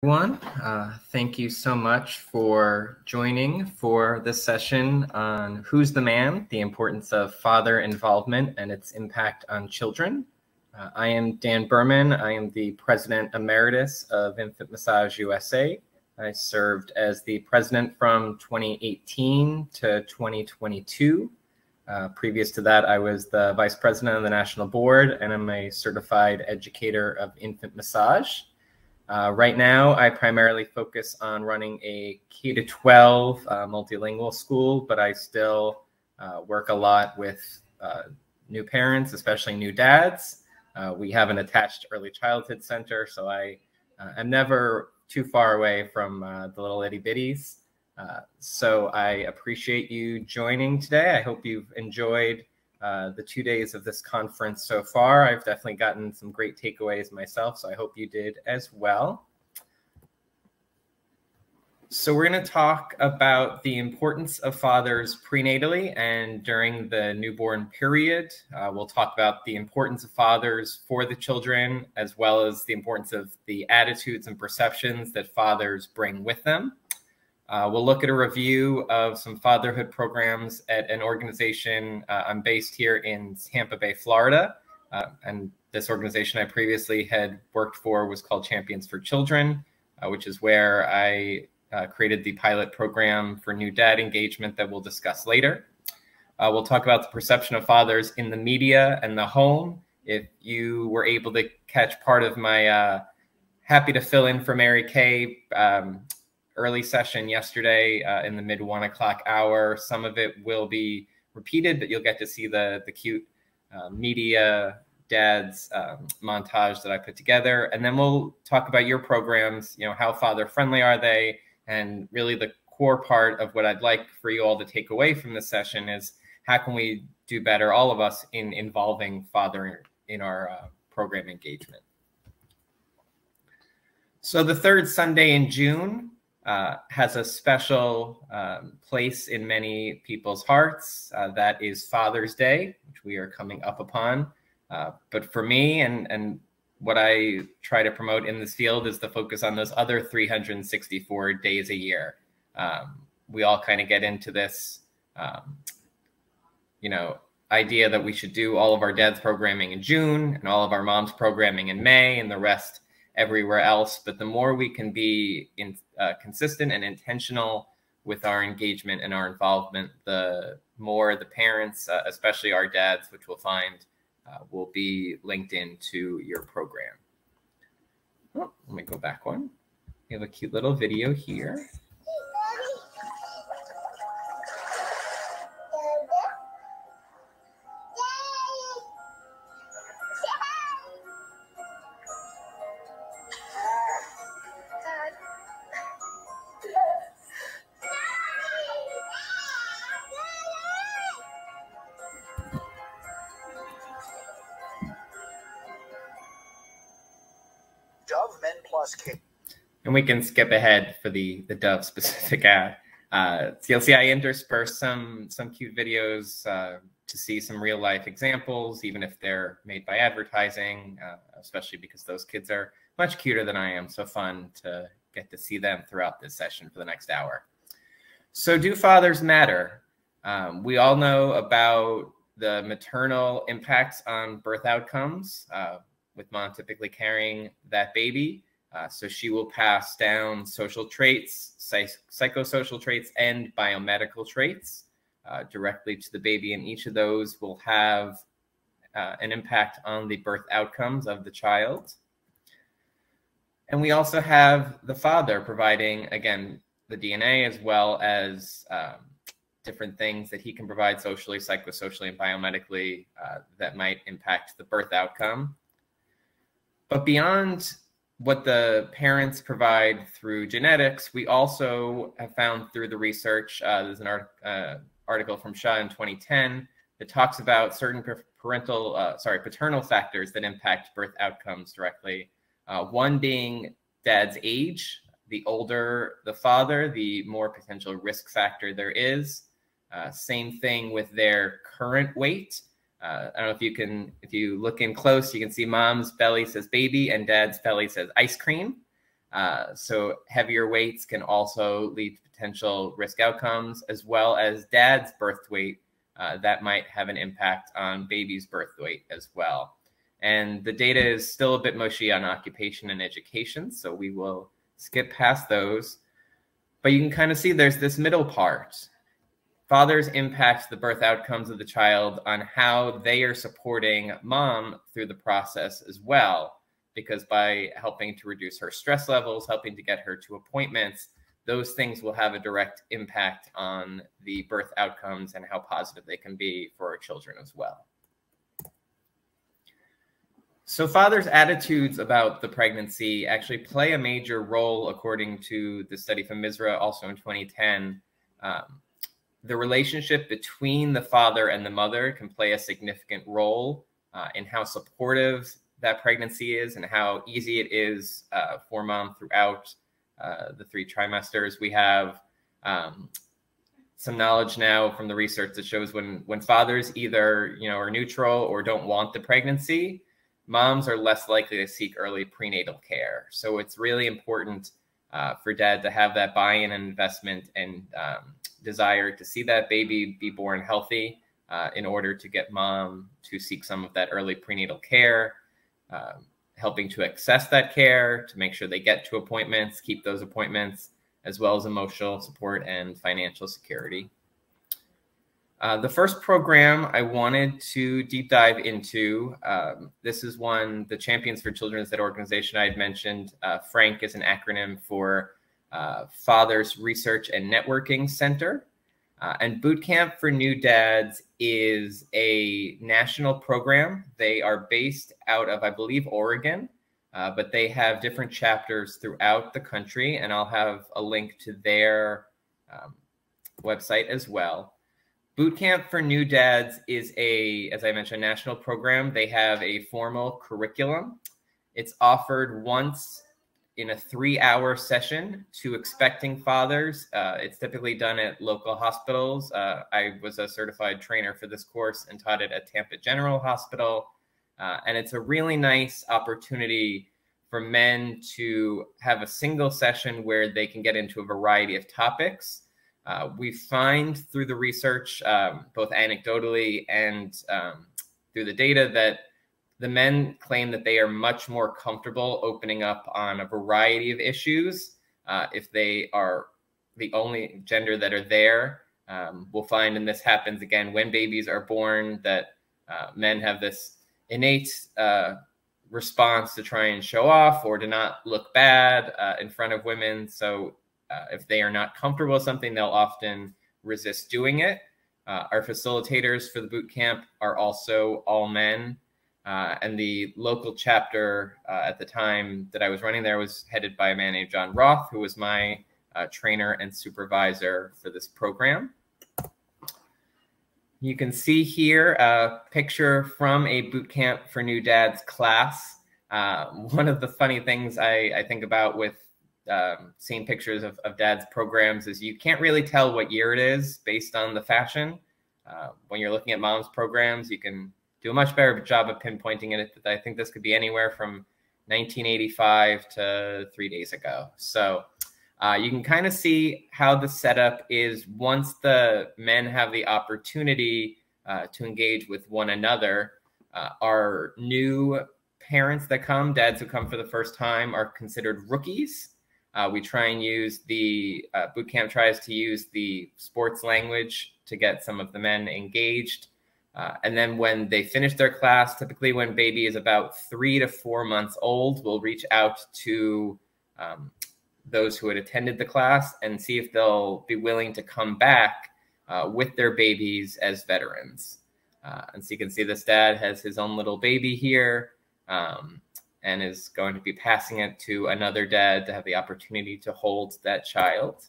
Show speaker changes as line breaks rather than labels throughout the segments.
Everyone, thank you so much for joining for this session on Who's the Man? The Importance of Father Involvement and Its Impact on Children. I am Dan Berman. I am the President Emeritus of Infant Massage USA. I served as the president from 2018 to 2022. Previous to that, I was the Vice President of the National Board, and I'm a certified educator of infant massage. Right now, I primarily focus on running a K-12 multilingual school, but I still work a lot with new parents, especially new dads. We have an attached early childhood center, so I am never too far away from the little itty bitties. So I appreciate you joining today. I hope you've enjoyed the 2 days of this conference so far. I've definitely gotten some great takeaways myself, so I hope you did as well. So we're going to talk about the importance of fathers prenatally and during the newborn period. We'll talk about the importance of fathers for the children, as well as the importance of the attitudes and perceptions that fathers bring with them. We'll look at a review of some fatherhood programs at an organization. I'm based here in Tampa Bay, Florida. And this organization I previously had worked for was called Champions for Children, which is where I created the pilot program for new dad engagement that we'll discuss later. We'll talk about the perception of fathers in the media and the home. If you were able to catch part of my happy to fill in for Mary Kay early session yesterday in the mid 1 o'clock hour. Some of it will be repeated, but you'll get to see the cute media dads montage that I put together. And then we'll talk about your programs, how father friendly are they? And really the core part of what I'd like for you all to take away from this session is how can we do better, all of us, in involving father in our program engagement. So the third Sunday in June has a special place in many people's hearts. That is Father's Day, which we are coming up upon. But for me and what I try to promote in this field is the focus on those other 364 days a year. We all kind of get into this, idea that we should do all of our dad's programming in June and all of our mom's programming in May and the rest everywhere else. But the more we can be consistent and intentional with our engagement and our involvement, the more the parents, especially our dads, which we'll find will be linked into your program. Oh, let me go back one. We have a cute little video here. And we can skip ahead for the Dove specific ad. So you'll see I intersperse some cute videos to see some real life examples, even if they're made by advertising, especially because those kids are much cuter than I am. So fun to get to see them throughout this session for the next hour. So do fathers matter? We all know about the maternal impacts on birth outcomes, with mom typically carrying that baby. So she will pass down social traits, psychosocial traits, and biomedical traits directly to the baby. And each of those will have an impact on the birth outcomes of the child. And we also have the father providing, again, the DNA as well as different things that he can provide socially, psychosocially, and biomedically that might impact the birth outcome. But beyond what the parents provide through genetics, we also have found through the research, there's an article from Shah in 2010 that talks about certain paternal factors that impact birth outcomes directly. One being dad's age. The older the father, the more potential risk factor there is. Same thing with their current weight. I don't know if you look in close, you can see mom's belly says baby and dad's belly says ice cream. So heavier weights can also lead to potential risk outcomes, as well as dad's birth weight. That might have an impact on baby's birth weight as well. And the data is still a bit mushy on occupation and education, so we will skip past those. But you can kind of see there's this middle part. Fathers impact the birth outcomes of the child on how they are supporting mom through the process as well, because by helping to reduce her stress levels, helping to get her to appointments, those things will have a direct impact on the birth outcomes and how positive they can be for our children as well. So fathers' attitudes about the pregnancy actually play a major role, according to the study from Misra, also in 2010. The relationship between the father and the mother can play a significant role in how supportive that pregnancy is and how easy it is for mom throughout the 3 trimesters. We have some knowledge now from the research that shows when fathers either are neutral or don't want the pregnancy, moms are less likely to seek early prenatal care. So it's really important for dad to have that buy-in and investment and desire to see that baby be born healthy in order to get mom to seek some of that early prenatal care, helping to access that care, to make sure they get to appointments, keep those appointments, as well as emotional support and financial security. The first program I wanted to deep dive into, this is one, the Champions for Children, that organization I had mentioned. FRANC is an acronym for Fathers Research and Networking Center. And Boot Camp for New Dads is a national program. They are based out of, I believe, Oregon, but they have different chapters throughout the country, and I'll have a link to their website as well. Boot Camp for New Dads is as I mentioned, national program. They have a formal curriculum. It's offered once in a 3-hour session to expecting fathers. It's typically done at local hospitals. I was a certified trainer for this course and taught it at Tampa General Hospital. And it's a really nice opportunity for men to have a single session where they can get into a variety of topics. We find through the research, both anecdotally and through the data, that the men claim that they are much more comfortable opening up on a variety of issues if they are the only gender that are there. We'll find, and this happens again when babies are born, that men have this innate response to try and show off or to not look bad in front of women. So if they are not comfortable with something, they'll often resist doing it. Our facilitators for the boot camp are also all men. And the local chapter at the time that I was running there was headed by a man named John Roth, who was my trainer and supervisor for this program. You can see here a picture from a Boot Camp for New Dads class. One of the funny things I think about with seeing pictures of dad's programs is you can't really tell what year it is based on the fashion. When you're looking at mom's programs, you can do a much better job of pinpointing it. I think this could be anywhere from 1985 to 3 days ago. So you can kind of see how the setup is once the men have the opportunity to engage with one another. Our new parents that come, dads who come for the first time, are considered rookies. We try and use the boot camp tries to use the sports language to get some of the men engaged. And then when they finish their class, typically when baby is about 3 to 4 months old, we'll reach out to those who had attended the class and see if they'll be willing to come back with their babies as veterans. And so you can see this dad has his own little baby here and is going to be passing it to another dad to have the opportunity to hold that child.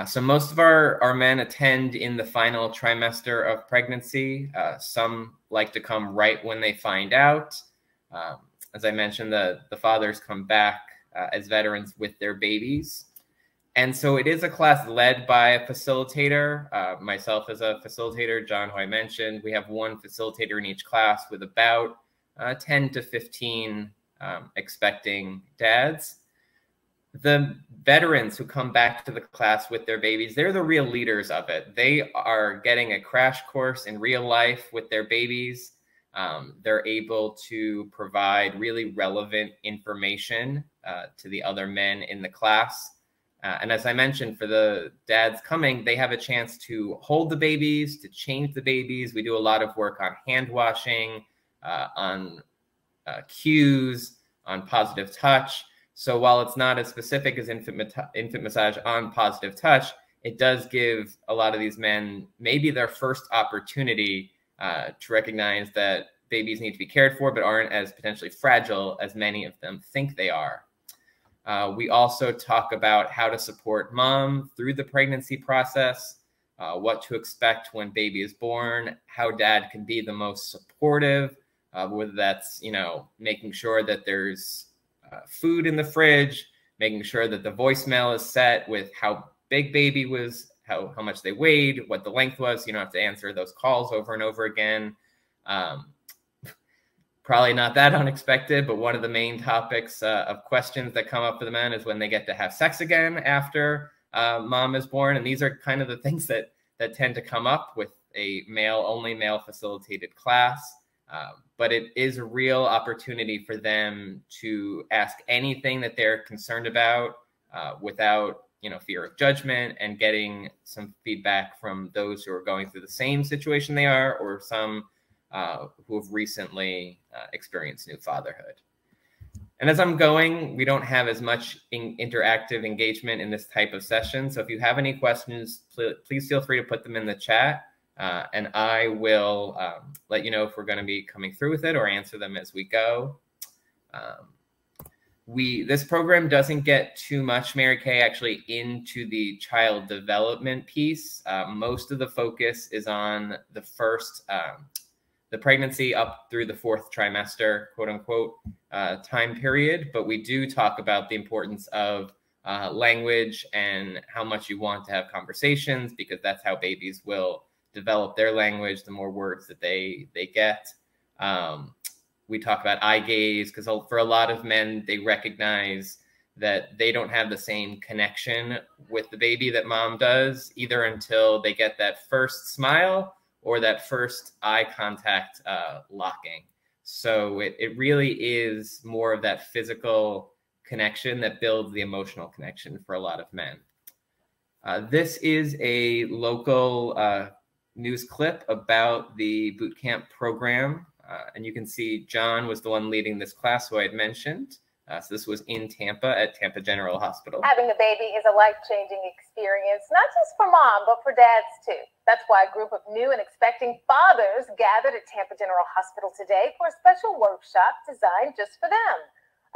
So most of our men attend in the final trimester of pregnancy. Some like to come right when they find out. As I mentioned, the fathers come back as veterans with their babies. And so it is a class led by a facilitator. Myself as a facilitator, John, who I mentioned. We have one facilitator in each class with about 10 to 15 expecting dads. the veterans who come back to the class with their babies, they're the real leaders of it. They are getting a crash course in real life with their babies. They're able to provide really relevant information to the other men in the class. And as I mentioned, for the dads coming, they have a chance to hold the babies, to change the babies. We do a lot of work on hand washing, on cues, on positive touch. So while it's not as specific as infant massage on positive touch, it does give a lot of these men maybe their first opportunity to recognize that babies need to be cared for, but aren't as potentially fragile as many of them think they are. We also talk about how to support mom through the pregnancy process, what to expect when baby is born, how dad can be the most supportive, whether that's, making sure that there's food in the fridge, making sure that the voicemail is set with how big baby was, how much they weighed, what the length was. You don't have to answer those calls over and over again. Probably not that unexpected, but one of the main topics of questions that come up for the men is when they get to have sex again after mom is born. And these are kind of the things that tend to come up with a only male facilitated class. But it is a real opportunity for them to ask anything that they're concerned about without, fear of judgment, and getting some feedback from those who are going through the same situation they are, or some who have recently experienced new fatherhood. And as I'm going, we don't have as much interactive engagement in this type of session. So if you have any questions, please feel free to put them in the chat. And I will let you know if we're going to be coming through with it or answer them as we go. This program doesn't get too much, Mary Kay, actually into the child development piece. Most of the focus is on the first, the pregnancy up through the 4th trimester, quote unquote, time period. But we do talk about the importance of language and how much you want to have conversations, because that's how babies will develop their language, the more words that they get. We talk about eye gaze, because for a lot of men, they recognize that they don't have the same connection with the baby that mom does, either until they get that first smile or that first eye contact locking. So it really is more of that physical connection that builds the emotional connection for a lot of men. This is a local news clip about the boot camp program. And you can see John was the one leading this class who I had mentioned. So this was in Tampa at Tampa General Hospital.
Having a baby is a life-changing experience, not just for mom, but for dads too. That's why a group of new and expecting fathers gathered at Tampa General Hospital today for a special workshop designed just for them.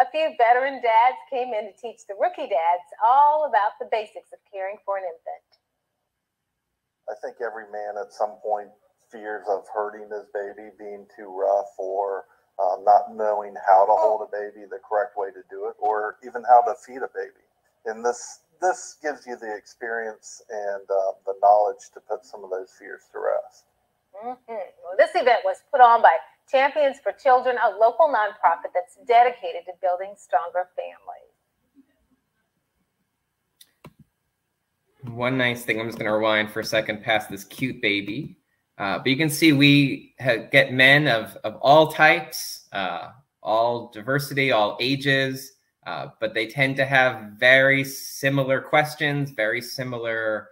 A few veteran dads came in to teach the rookie dads all about the basics of caring for an infant.
I think every man at some point fears of hurting his baby, being too rough, or not knowing how to hold a baby, the correct way to do it, or even how to feed a baby. And this gives you the experience and the knowledge to put some of those fears to rest.
Well, this event was put on by Champions for Children, a local nonprofit that's dedicated to building stronger families.
One nice thing, I'm just going to rewind for a second past this cute baby. But you can see we get men of all types, all diversity, all ages, but they tend to have very similar questions, very similar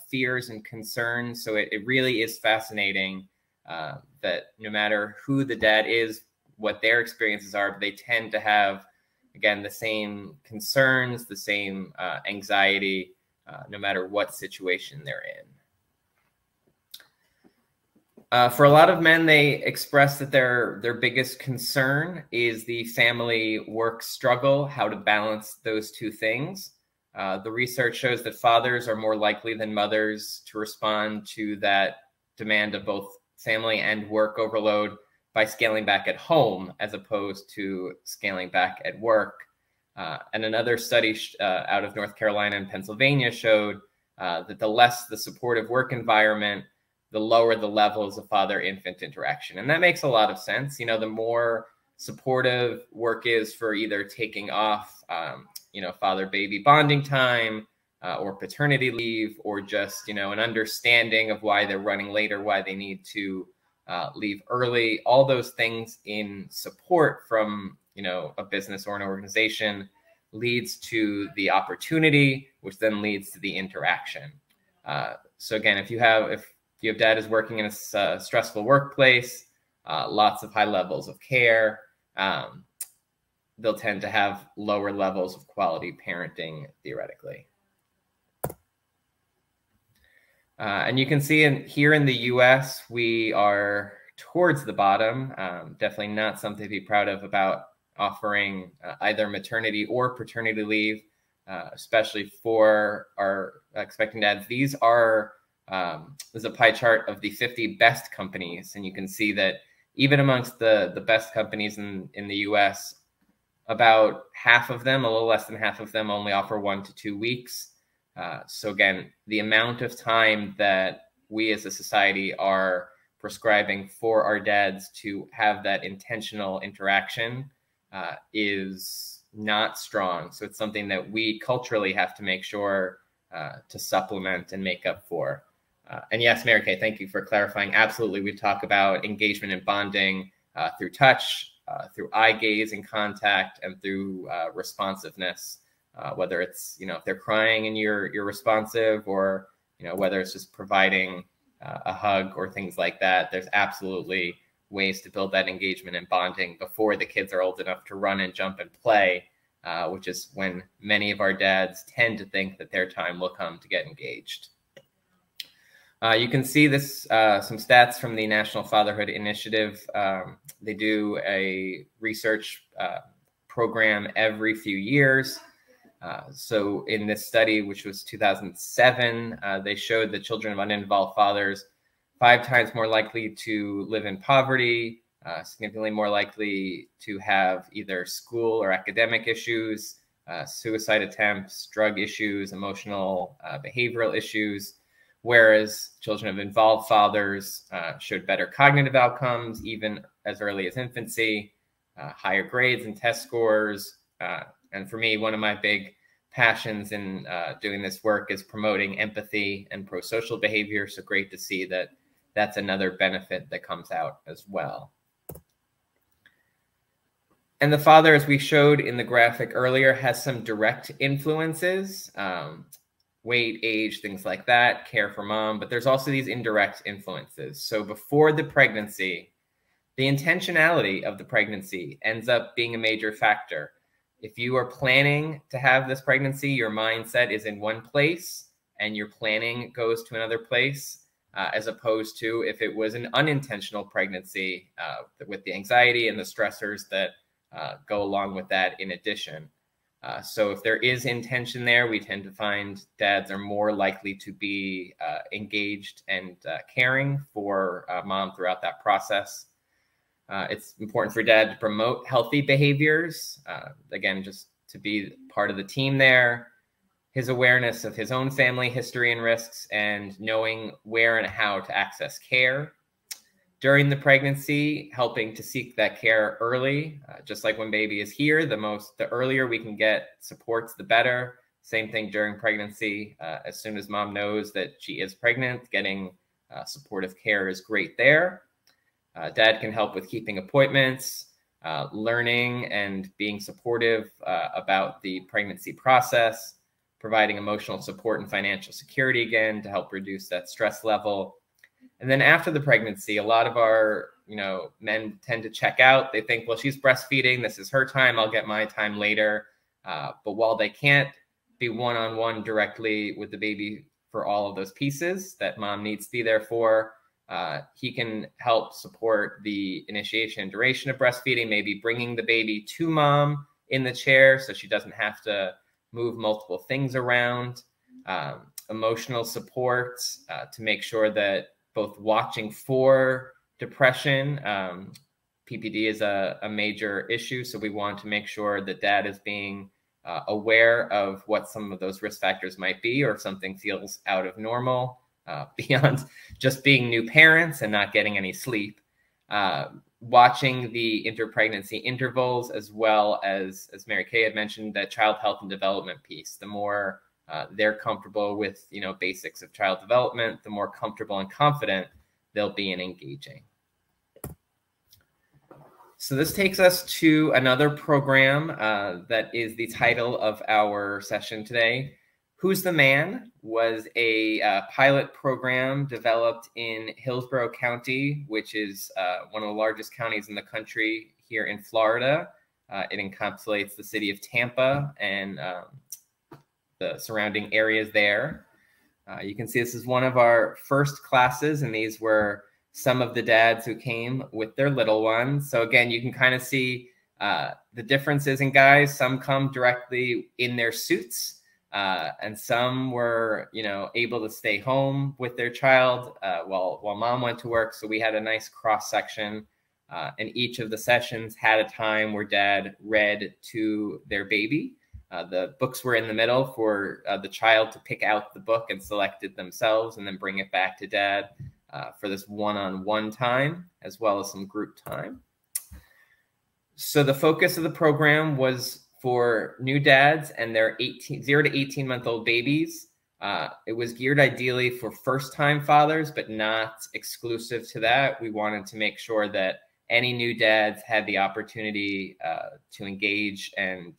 fears and concerns. So it really is fascinating that no matter who the dad is, what their experiences are, but they tend to have, again, the same concerns, the same anxiety, no matter what situation they're in. For a lot of men, they express that their biggest concern is the family work struggle, how to balance those two things. The research shows that fathers are more likely than mothers to respond to that demand of both family and work overload by scaling back at home as opposed to scaling back at work. And another study out of North Carolina and Pennsylvania showed that the less the supportive work environment, the lower the levels of father-infant interaction. And that makes a lot of sense. The more supportive work is for either taking off, father-baby bonding time, or paternity leave, or just, an understanding of why they're running late or why they need to leave early. All those things in support from, a business or an organization leads to the opportunity, which then leads to the interaction. So again, if you have dad is working in a stressful workplace, lots of high levels of care, they'll tend to have lower levels of quality parenting, theoretically. And you can see here in the US, we are towards the bottom. Definitely not something to be proud of about offering either maternity or paternity leave, especially for our expecting dads. These are, there's a pie chart of the 50 best companies. And you can see that even amongst the best companies in the US, about half of them, a little less than half of them, only offer 1 to 2 weeks. So again, the amount of time that we as a society are prescribing for our dads to have that intentional interaction is not strong. So it's something that we culturally have to make sure to supplement and make up for. And yes, Mary Kay, thank you for clarifying. Absolutely, we talk about engagement and bonding through touch, through eye gaze and contact, and through responsiveness. Whether it's, if they're crying and you're responsive, or, whether it's just providing a hug or things like that. There's absolutely ways to build that engagement and bonding before the kids are old enough to run and jump and play, which is when many of our dads tend to think that their time will come to get engaged. You can see this, some stats from the National Fatherhood Initiative. They do a research program every few years. So in this study, which was 2007, they showed that children of uninvolved fathers 5 times more likely to live in poverty, significantly more likely to have either school or academic issues, suicide attempts, drug issues, emotional, behavioral issues, whereas children of involved fathers showed better cognitive outcomes, even as early as infancy, higher grades and test scores. And for me, one of my big passions in doing this work is promoting empathy and pro-social behavior. So great to see that that's another benefit that comes out as well. And the father, as we showed in the graphic earlier, has some direct influences, weight, age, things like that, care for mom, but there's also these indirect influences. So before the pregnancy, the intentionality of the pregnancy ends up being a major factor. If you are planning to have this pregnancy, your mindset is in one place and your planning goes to another place, as opposed to if it was an unintentional pregnancy with the anxiety and the stressors that go along with that in addition. So if there is intention there, we tend to find dads are more likely to be engaged and caring for mom throughout that process. It's important for dad to promote healthy behaviors. Again, just to be part of the team there. His awareness of his own family history and risks, and knowing where and how to access care. During the pregnancy, helping to seek that care early. Just like when baby is here, the earlier we can get supports, the better. Same thing during pregnancy. As soon as mom knows that she is pregnant, getting supportive care is great there. Dad can help with keeping appointments, learning and being supportive about the pregnancy process, providing emotional support and financial security again to help reduce that stress level. And then after the pregnancy, a lot of our men tend to check out. They think, well, she's breastfeeding. This is her time. I'll get my time later. But while they can't be one-on-one directly with the baby for all of those pieces that mom needs to be there for, he can help support the initiation and duration of breastfeeding, maybe bringing the baby to mom in the chair so she doesn't have to move multiple things around, emotional support to make sure that both watching for depression, PPD is a major issue. So we want to make sure that dad is being aware of what some of those risk factors might be, or if something feels out of normal, beyond just being new parents and not getting any sleep. watching the interpregnancy intervals, as well as Mary Kay had mentioned, that child health and development piece. The more they're comfortable with, basics of child development, the more comfortable and confident they'll be in engaging. So this takes us to another program that is the title of our session today. Who's the Man was a pilot program developed in Hillsborough County, which is one of the largest counties in the country here in Florida. It encapsulates the city of Tampa and the surrounding areas there. You can see this is one of our first classes, and these were some of the dads who came with their little ones. So again, you can kind of see the differences in guys. Some come directly in their suits. And some were, able to stay home with their child while mom went to work. So we had a nice cross section, and each of the sessions had a time where dad read to their baby. The books were in the middle for the child to pick out the book and select it themselves, and then bring it back to dad for this one-on-one time, as well as some group time. So the focus of the program was for new dads and their 0 to 18-month-old babies. It was geared ideally for first-time fathers, but not exclusive to that. We wanted to make sure that any new dads had the opportunity to engage and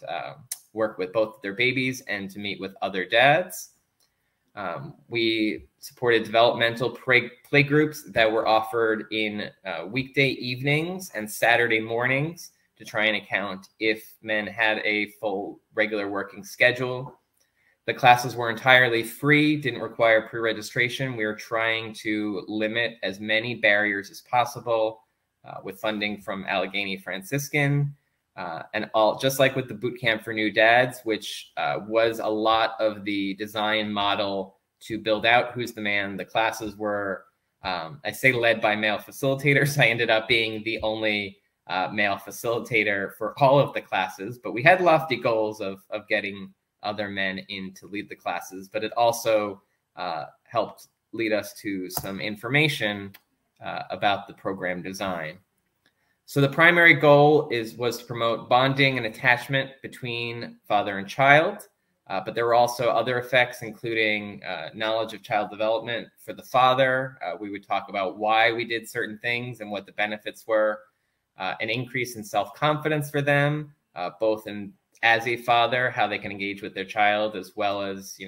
work with both their babies and to meet with other dads. We supported developmental play groups that were offered in weekday evenings and Saturday mornings, to try and account if men had a full regular working schedule. The classes were entirely free, didn't require pre-registration. We were trying to limit as many barriers as possible with funding from Allegheny Franciscan. And just like with the boot camp for new dads, which was a lot of the design model to build out Who's the Man, the classes were, I say led by male facilitators. I ended up being the only male facilitator for all of the classes, but we had lofty goals of getting other men in to lead the classes, but it also helped lead us to some information about the program design. So the primary goal was to promote bonding and attachment between father and child, but there were also other effects, including knowledge of child development for the father. We would talk about why we did certain things and what the benefits were. An increase in self-confidence for them, both as a father, how they can engage with their child, as well as,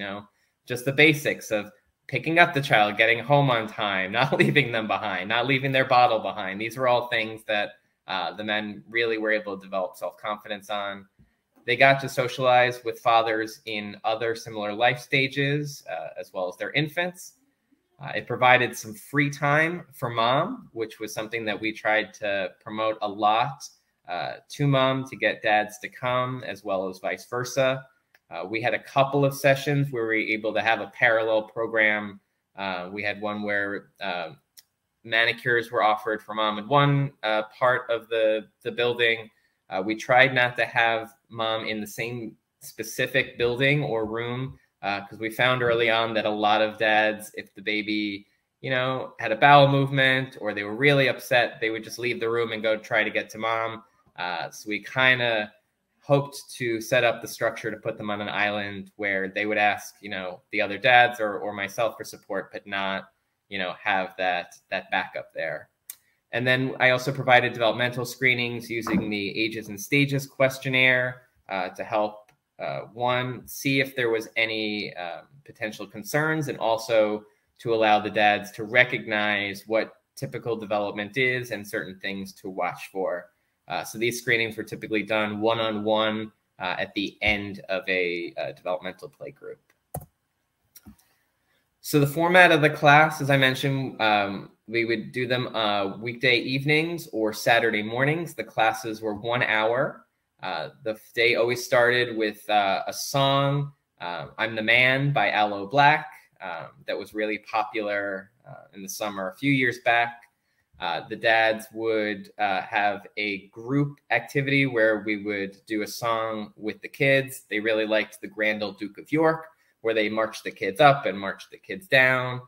just the basics of picking up the child, getting home on time, not leaving them behind, not leaving their bottle behind. These were all things that the men really were able to develop self-confidence on. They got to socialize with fathers in other similar life stages, as well as their infants. It provided some free time for mom, which was something that we tried to promote a lot to mom, to get dads to come, as well as vice versa. We had a couple of sessions where we were able to have a parallel program. We had one where manicures were offered for mom in one part of the building. We tried not to have mom in the same specific building or room, because we found early on that a lot of dads, if the baby, had a bowel movement or they were really upset, they would just leave the room and go try to get to mom. So we kind of hoped to set up the structure to put them on an island where they would ask, the other dads or myself for support, but not, have that backup there. And then I also provided developmental screenings using the Ages and Stages questionnaire to help one, see if there was any potential concerns, and also to allow the dads to recognize what typical development is and certain things to watch for. So these screenings were typically done one-on-one at the end of a developmental play group. So the format of the class, as I mentioned, we would do them weekday evenings or Saturday mornings. The classes were 1 hour. The day always started with a song, I'm the Man by Aloe Black, that was really popular in the summer a few years back. The dads would have a group activity where we would do a song with the kids. They really liked the Grand Old Duke of York, where they marched the kids up and marched the kids down.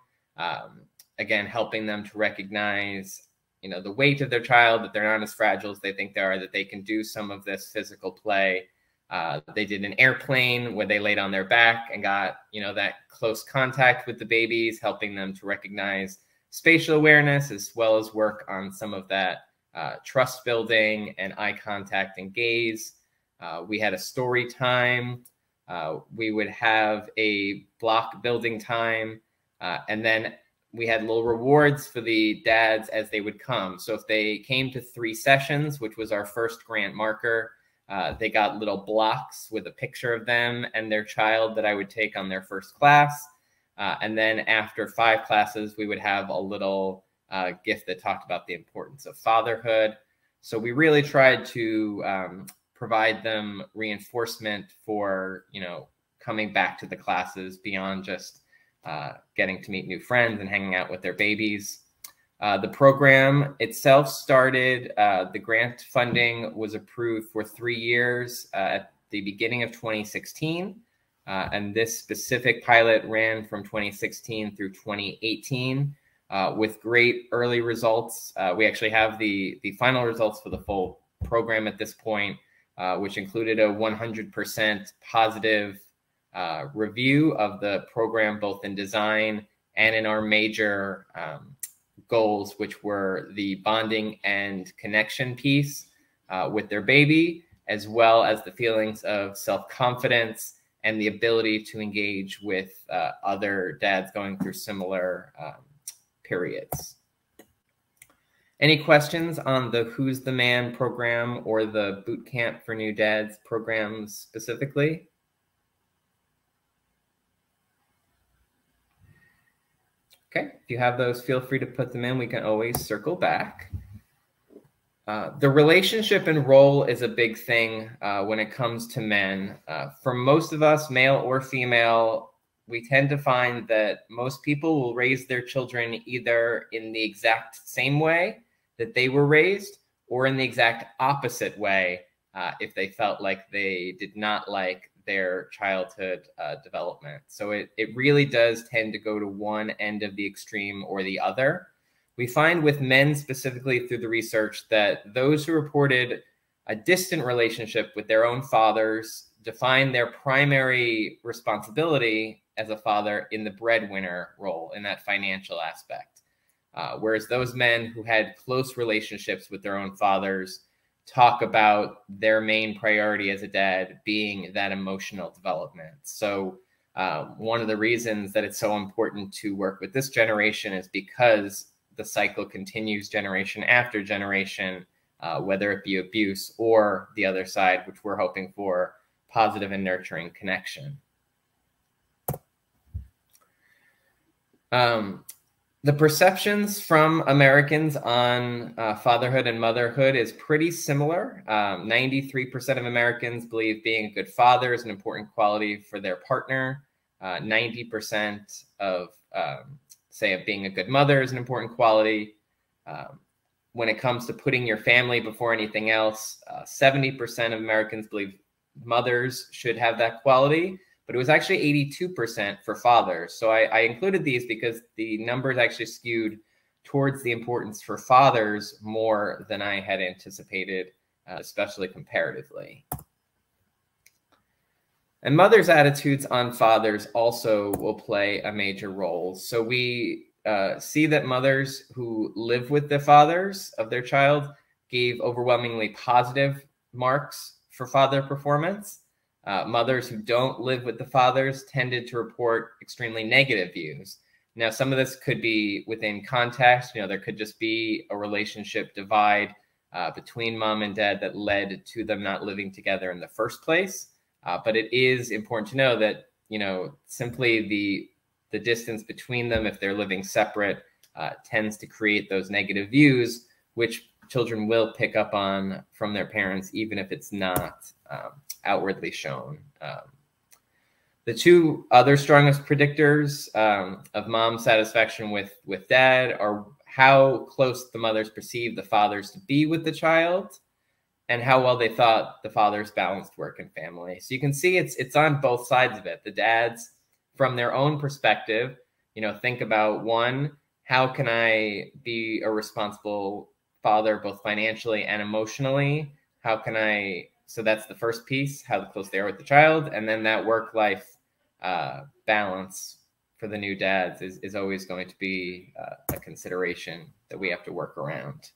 Again, helping them to recognize you know, the weight of their child, that they're not as fragile as they think they are, that they can do some of this physical play. They did an airplane where they laid on their back and got, you know, that close contact with the babies, helping them to recognize spatial awareness, as well as work on some of that trust building and eye contact and gaze. We had a story time. We would have a block building time. And then we had little rewards for the dads as they would come. So if they came to 3 sessions, which was our first grant marker, they got little blocks with a picture of them and their child that I would take on their first class. And then after 5 classes, we would have a little gift that talked about the importance of fatherhood. So we really tried to provide them reinforcement for, you know, coming back to the classes beyond just getting to meet new friends and hanging out with their babies. The program itself started, the grant funding was approved for 3 years at the beginning of 2016. And this specific pilot ran from 2016 through 2018 with great early results. We actually have the final results for the full program at this point, which included a 100% positive review of the program, both in design and in our major goals, which were the bonding and connection piece with their baby, as well as the feelings of self-confidence and the ability to engage with other dads going through similar periods. Any questions on the Who's the Man program or the Boot Camp for New Dads program specifically? Okay, if you have those, feel free to put them in. We can always circle back. The relationship and role is a big thing when it comes to men. For most of us, male or female, we tend to find that most people will raise their children either in the exact same way that they were raised or in the exact opposite way if they felt like they did not like their childhood development. So it really does tend to go to one end of the extreme or the other. We find with men specifically through the research that those who reported a distant relationship with their own fathers define their primary responsibility as a father in the breadwinner role, in that financial aspect. Whereas those men who had close relationships with their own fathers talk about their main priority as a dad being that emotional development. So one of the reasons that it's so important to work with this generation is because the cycle continues generation after generation, whether it be abuse or the other side, which we're hoping for, positive and nurturing connection. The perceptions from Americans on fatherhood and motherhood is pretty similar. 93% of Americans believe being a good father is an important quality for their partner. 90% of say being a good mother is an important quality. When it comes to putting your family before anything else, 70% of Americans believe mothers should have that quality, but it was actually 82% for fathers. So I included these because the numbers actually skewed towards the importance for fathers more than I had anticipated, especially comparatively. And mothers' attitudes on fathers also will play a major role. So we see that mothers who live with the fathers of their child gave overwhelmingly positive marks for father performance. Mothers who don't live with the fathers tended to report extremely negative views. Now, some of this could be within context. You know, there could just be a relationship divide between mom and dad that led to them not living together in the first place. But it is important to know that, you know, simply the distance between them, if they're living separate, tends to create those negative views, which children will pick up on from their parents, even if it's not outwardly shown. The two other strongest predictors of mom satisfaction with dad are how close the mothers perceive the fathers to be with the child and how well they thought the fathers balanced work and family. So you can see it's on both sides of it. The dads, from their own perspective, you know, think about, one, how can I be a responsible father both financially and emotionally? How can I, so that's the first piece, how close they are with the child. And then that work-life balance for the new dads is always going to be a consideration that we have to work around.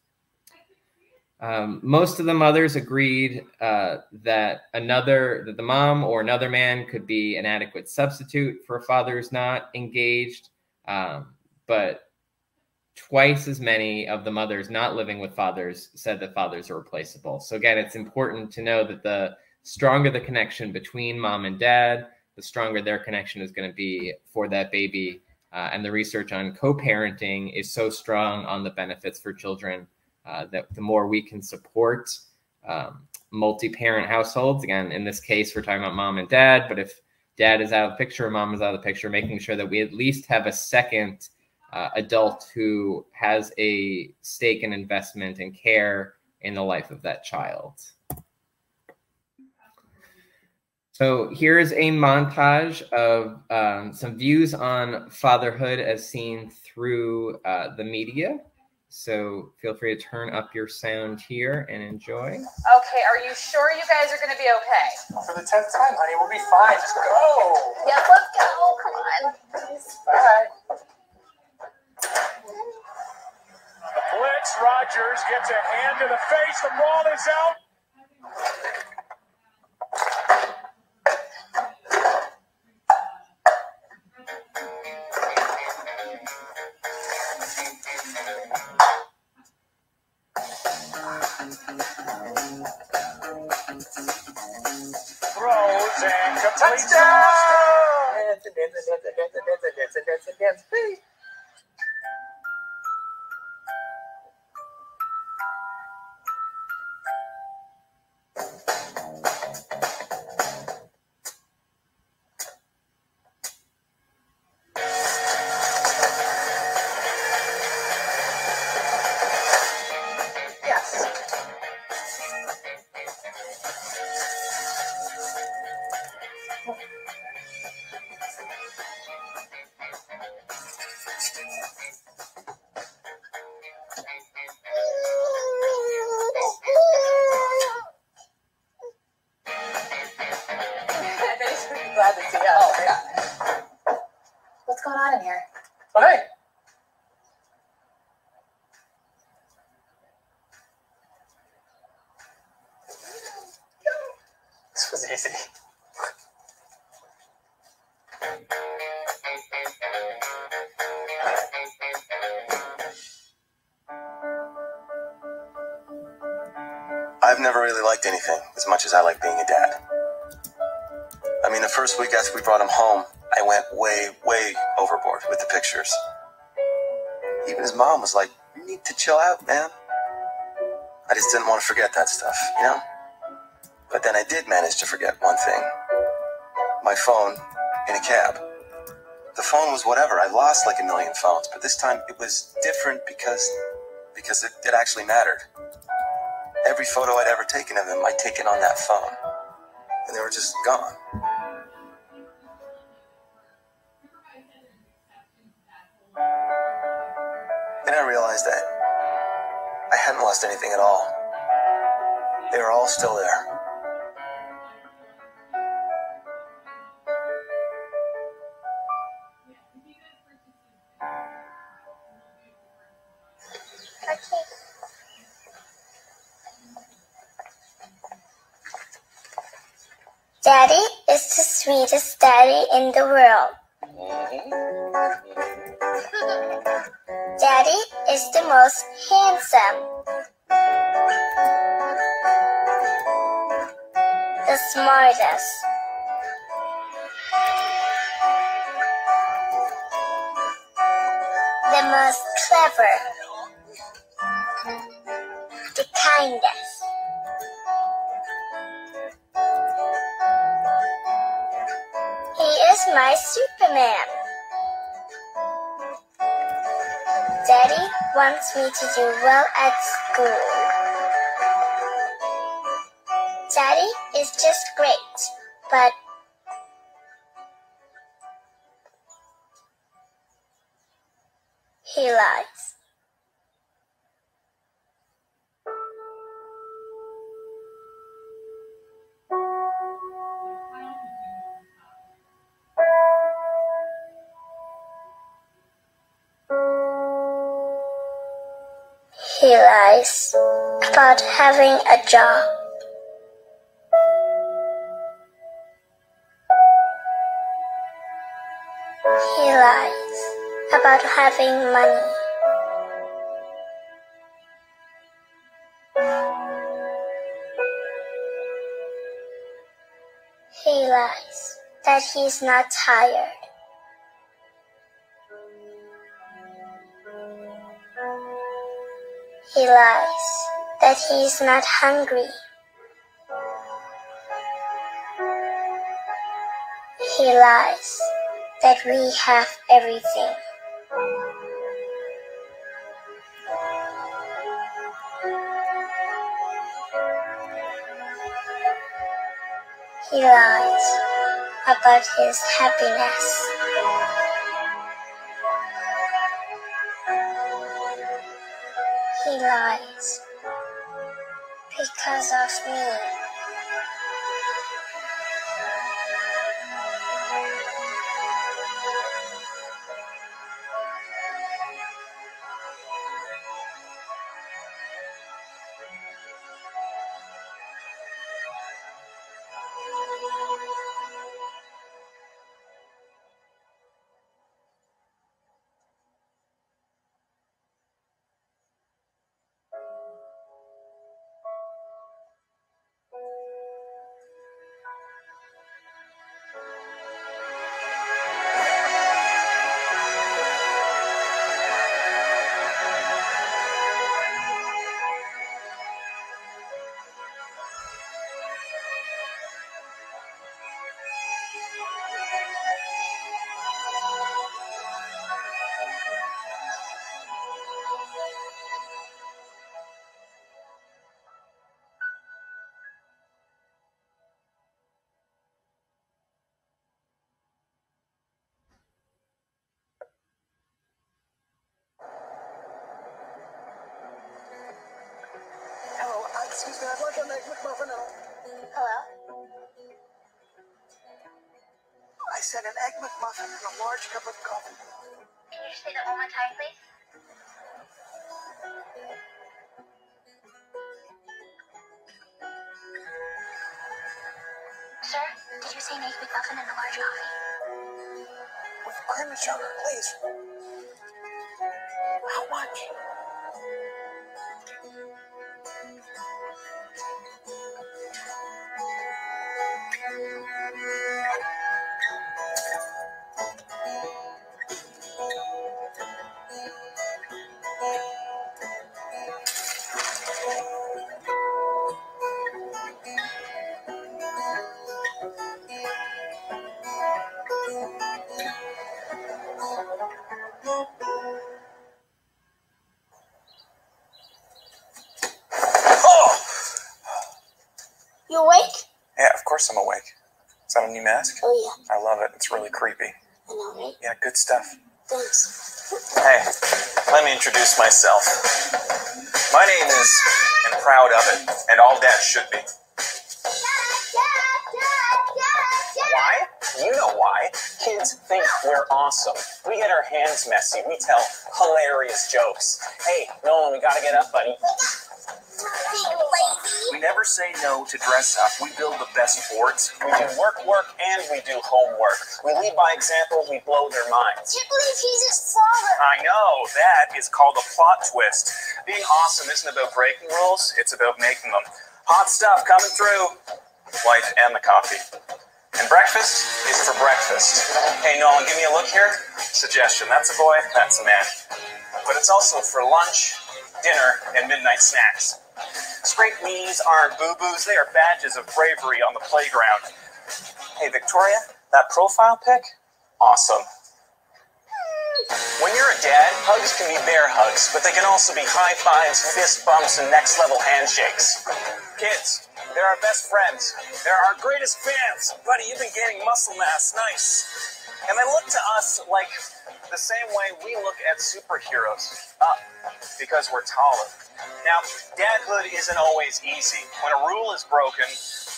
Most of the mothers agreed that the mom or another man could be an adequate substitute for a father who's not engaged, but twice as many of the mothers not living with fathers said that fathers are replaceable. So again, it's important to know that the stronger the connection between mom and dad, the stronger their connection is going to be for that baby. And the research on co-parenting is so strong on the benefits for children that the more we can support multi-parent households, again, in this case, we're talking about mom and dad, but if dad is out of the picture, mom is out of the picture, making sure that we at least have a second adult who has a stake and investment and care in the life of that child. So here's a montage of some views on fatherhood as seen through the media. So feel free to turn up your sound here and enjoy.
Okay, are you sure you guys are going to be okay?
For the 10th time, honey, we'll be fine. Just go.
Yes, let's go. Come on.
Bye.
The blitz, Rodgers gets a hand to the face, the ball is out. Throws and completes.
Touchdown! Dance.
Glad to see us. Oh, yeah.
What's going on in here?
Oh, hey. This was easy.
I've never really liked anything as much as I like being a dad. I mean, the first week after we brought him home, I went way overboard with the pictures. Even his mom was like, "You need to chill out, man." I just didn't want to forget that stuff, you know? But then I did manage to forget one thing. My phone in a cab. The phone was whatever. I lost like a million phones, but this time it was different because it actually mattered. Every photo I'd ever taken of him, I'd taken on that phone. And they were just gone. Then I realized that I hadn't lost anything at all. They were all still there.
Daddy is the sweetest daddy in the world. Daddy is the most handsome, the smartest, the most clever, the kindest. He is my Superman. Daddy wants me to do well at school. Daddy is just great, but he lies. He lies about having a job. He lies about having money. He lies that he's not tired. He lies that he's not hungry. He lies that we have everything. He lies about his happiness. He lies because of me.
Hello, excuse me, I'd like an egg McMuffin.
Hello?
I said an egg McMuffin and a large cup of coffee.
Can you say that one more time, please? Sir, did you say an egg McMuffin and a large coffee?
With cream and sugar, please. How much?
You awake?
Yeah, of course I'm awake. Is that a new mask?
Oh, yeah.
I love it. It's really creepy.
I know, right?
Yeah, good stuff.
Thanks.
Hey, let me introduce myself. My name is, and proud of it, and all dads should be. Why? You know why. Kids think we're awesome. We get our hands messy. We tell hilarious jokes. Hey, Nolan, we gotta get up, buddy. We never say no to dress up. We build the best forts. We do work, and we do homework. We lead by example. We blow their minds.
I can't believe he's his father.
I know. That is called a plot twist. Being awesome isn't about breaking rules. It's about making them. Hot stuff coming through. Wife and the coffee. And breakfast is for breakfast. Hey, Nolan, give me a look here. Suggestion. That's a boy. That's a man. But it's also for lunch, dinner, and midnight snacks. Scraped knees aren't boo-boos. They are badges of bravery on the playground. Hey, Victoria, that profile pic? Awesome. When you're a dad, hugs can be bear hugs, but they can also be high fives, fist bumps, and next-level handshakes. Kids, they're our best friends. They're our greatest fans. Buddy, you've been gaining muscle mass. Nice. And they look to us like the same way we look at superheroes, up, because we're taller. Now, dadhood isn't always easy. When a rule is broken,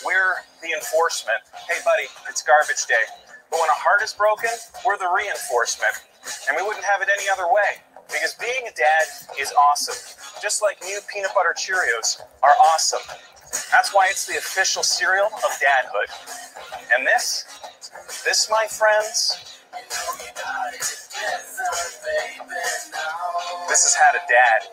we're the enforcement. Hey, buddy, it's garbage day. But when a heart is broken, we're the reinforcement. And we wouldn't have it any other way. Because being a dad is awesome.
just like new peanut butter Cheerios are awesome. That's why it's the official cereal of dadhood. And this, my friends, this has had a dad.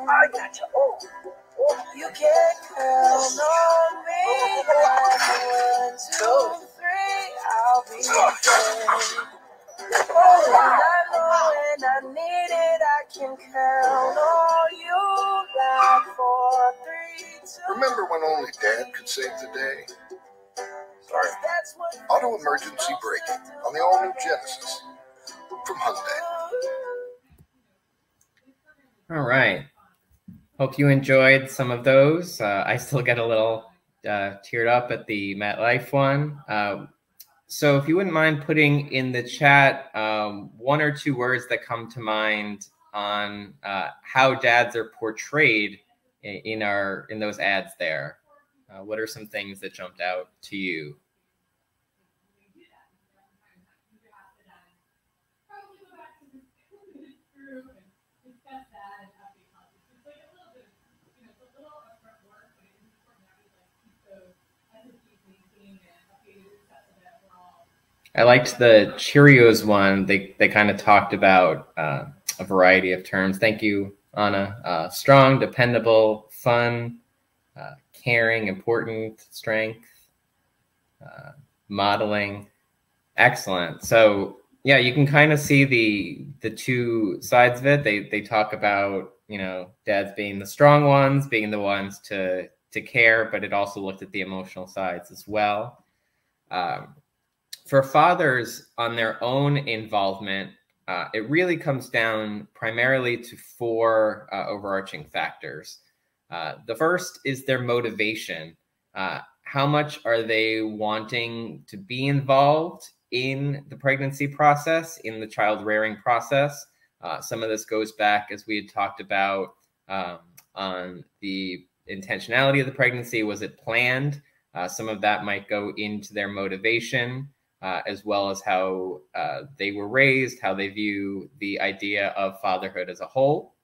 I got you. Oh, you can't count on me. 1, 2, 3, I'll be there. Oh, and I know when I need it, I can count on you. Like 4, 3, 2.
Remember when only Dad could save the day? Sorry. Auto emergency braking on the all-new Genesis from Hyundai.
All right. Hope you enjoyed some of those. I still get a little teared up at the MetLife one. So if you wouldn't mind putting in the chat 1 or 2 words that come to mind on how dads are portrayed in those ads there. What are some things that jumped out to you? I liked the Cheerios one. They kind of talked about a variety of terms. Thank you, Anna. Strong, dependable, fun, caring, important, strength, modeling. Excellent. So yeah, you can kind of see the 2 sides of it. They talk about, you know, dads being the strong ones, being the ones to care, but it also looked at the emotional sides as well. For fathers on their own involvement, it really comes down primarily to 4 overarching factors. The first is their motivation. How much are they wanting to be involved in the pregnancy process, in the child rearing process? Some of this goes back, as we had talked about, on the intentionality of the pregnancy. Was it planned? Some of that might go into their motivation. As well as how they were raised, how they view the idea of fatherhood as a whole.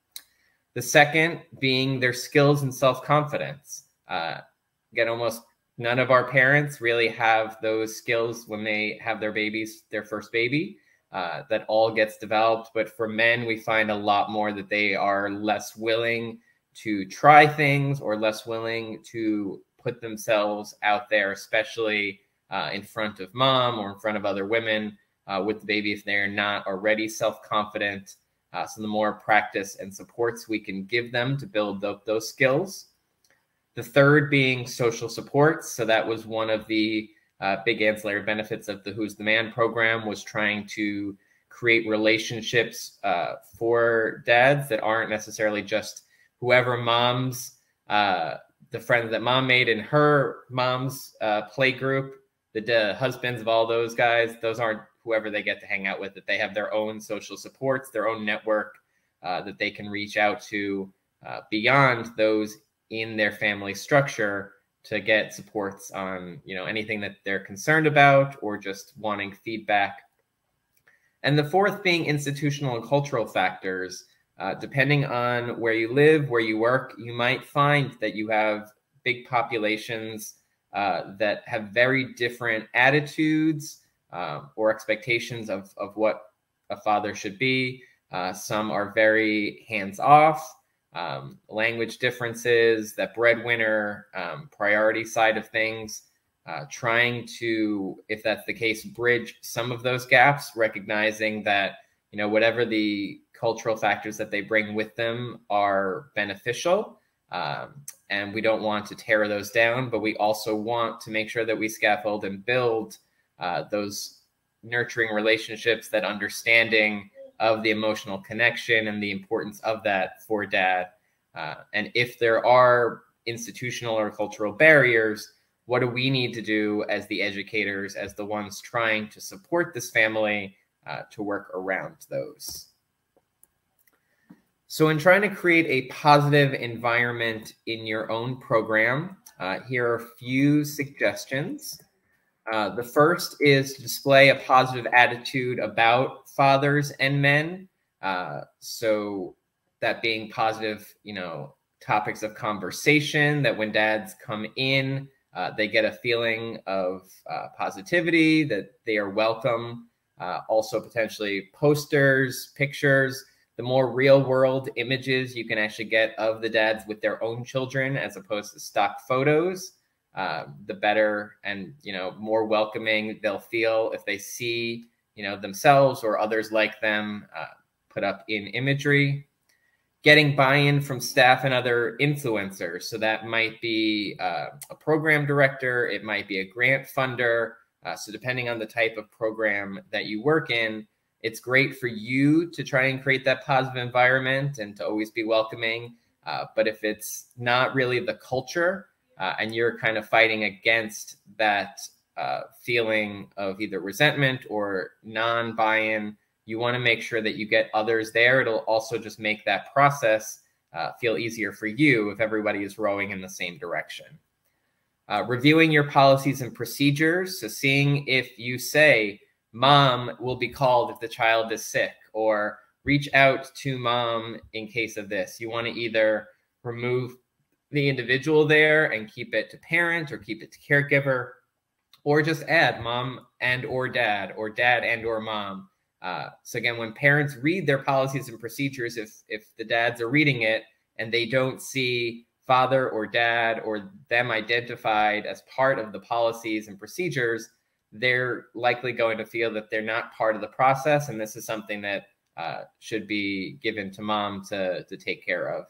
The second being their skills and self-confidence. Again, almost none of our parents really have those skills when they have their babies, their first baby. That all gets developed. But for men, we find a lot more that they are less willing to try things or less willing to put themselves out there, especially in front of mom or in front of other women with the baby if they're not already self-confident. So the more practice and supports we can give them to build up those skills. The third being social supports. So that was one of the big ancillary benefits of the Who's the Man program, was trying to create relationships for dads that aren't necessarily just whoever mom's, the friends that mom made in her mom's play group. The husbands of all those guys, those aren't whoever they get to hang out with, that they have their own social supports, their own network that they can reach out to beyond those in their family structure to get supports on, you know, anything that they're concerned about or just wanting feedback. And the fourth being institutional and cultural factors. Depending on where you live, where you work, you might find that you have big populations that have very different attitudes or expectations of what a father should be. Some are very hands-off, language differences, that breadwinner priority side of things, trying to, if that's the case, bridge some of those gaps, recognizing that, you know, whatever the cultural factors that they bring with them are beneficial. And we don't want to tear those down, but we also want to make sure that we scaffold and build those nurturing relationships, that understanding of the emotional connection and the importance of that for dad. And if there are institutional or cultural barriers, what do we need to do as the educators, as the ones trying to support this family, to work around those? So in trying to create a positive environment in your own program, here are a few suggestions. The first is to display a positive attitude about fathers and men. So that being positive, topics of conversation, that when dads come in, they get a feeling of positivity, that they are welcome. Also potentially posters, pictures. The more real world images you can actually get of the dads with their own children as opposed to stock photos, the better and, more welcoming they'll feel if they see, themselves or others like them put up in imagery. Getting buy-in from staff and other influencers. So that might be a program director, it might be a grant funder. So depending on the type of program that you work in, it's great for you to try and create that positive environment and to always be welcoming. But if it's not really the culture and you're kind of fighting against that feeling of either resentment or non-buy-in, you want to make sure that you get others there. It'll also just make that process feel easier for you if everybody is rowing in the same direction. Reviewing your policies and procedures. So seeing if you say, mom will be called if the child is sick, or reach out to mom in case of this. You want to either remove the individual there and keep it to parent or keep it to caregiver, or just add mom and or dad and or mom. So again, when parents read their policies and procedures, if the dads are reading it and they don't see father or dad or them identified as part of the policies and procedures, they're likely going to feel that they're not part of the process. And this is something that should be given to mom to take care of.